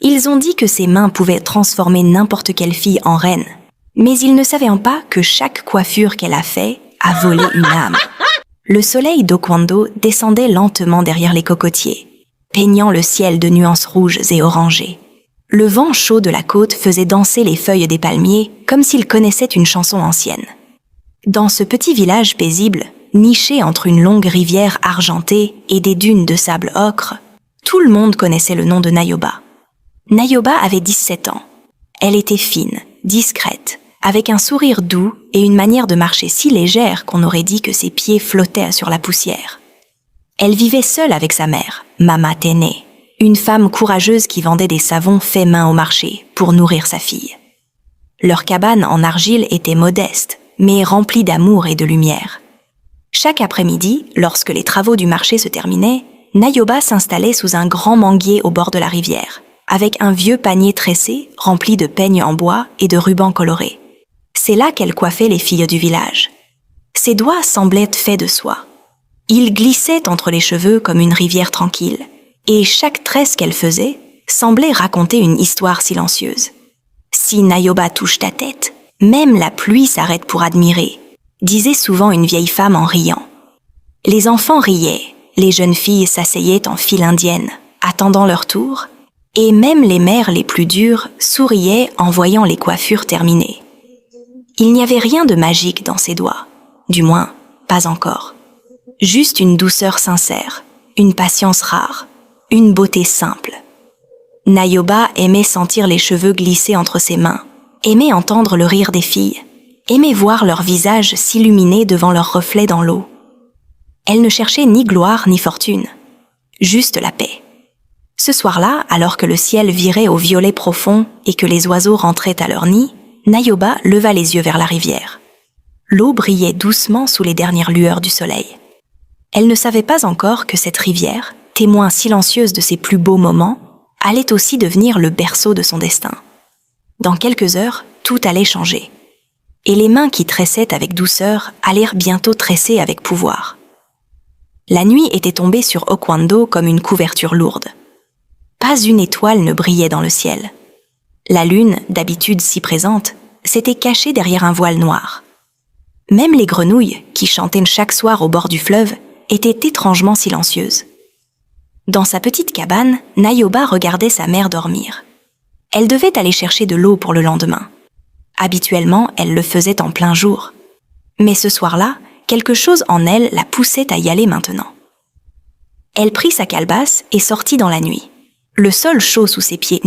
Ils ont dit que ses mains pouvaient transformer n'importe quelle fille en reine. Mais ils ne savaient pas que chaque coiffure qu'elle a fait a volé une âme. Le soleil d'Oquendo descendait lentement derrière les cocotiers, peignant le ciel de nuances rouges et orangées. Le vent chaud de la côte faisait danser les feuilles des palmiers comme s'il connaissait une chanson ancienne. Dans ce petit village paisible, niché entre une longue rivière argentée et des dunes de sable ocre, tout le monde connaissait le nom de Nayoba. Nayoba avait 17 ans. Elle était fine, discrète, avec un sourire doux et une manière de marcher si légère qu'on aurait dit que ses pieds flottaient sur la poussière. Elle vivait seule avec sa mère, Mama Tene, une femme courageuse qui vendait des savons faits main au marché pour nourrir sa fille. Leur cabane en argile était modeste, mais remplie d'amour et de lumière. Chaque après-midi, lorsque les travaux du marché se terminaient, Nayoba s'installait sous un grand manguier au bord de la rivière, avec un vieux panier tressé rempli de peignes en bois et de rubans colorés. C'est là qu'elle coiffait les filles du village. Ses doigts semblaient faits de soie. Ils glissaient entre les cheveux comme une rivière tranquille, et chaque tresse qu'elle faisait semblait raconter une histoire silencieuse. Si Nayoba touche ta tête, même la pluie s'arrête pour admirer, disait souvent une vieille femme en riant. Les enfants riaient, les jeunes filles s'asseyaient en file indienne, attendant leur tour, et même les mères les plus dures souriaient en voyant les coiffures terminées. Il n'y avait rien de magique dans ses doigts, du moins, pas encore. Juste une douceur sincère, une patience rare, une beauté simple. Nayoba aimait sentir les cheveux glisser entre ses mains, aimait entendre le rire des filles, aimait voir leur visage s'illuminer devant leur reflet dans l'eau. Elle ne cherchait ni gloire ni fortune, juste la paix. Ce soir-là, alors que le ciel virait au violet profond et que les oiseaux rentraient à leur nid, Nayoba leva les yeux vers la rivière. L'eau brillait doucement sous les dernières lueurs du soleil. Elle ne savait pas encore que cette rivière, témoin silencieuse de ses plus beaux moments, allait aussi devenir le berceau de son destin. Dans quelques heures, tout allait changer. Et les mains qui tressaient avec douceur allèrent bientôt tresser avec pouvoir. La nuit était tombée sur Oquendo comme une couverture lourde. Pas une étoile ne brillait dans le ciel. La lune, d'habitude si présente, s'était cachée derrière un voile noir. Même les grenouilles, qui chantaient chaque soir au bord du fleuve, étaient étrangement silencieuses. Dans sa petite cabane, Nayoba regardait sa mère dormir. Elle devait aller chercher de l'eau pour le lendemain. Habituellement, elle le faisait en plein jour. Mais ce soir-là, quelque chose en elle la poussait à y aller maintenant. Elle prit sa calebasse et sortit dans la nuit. Le sol chaud sous ses pieds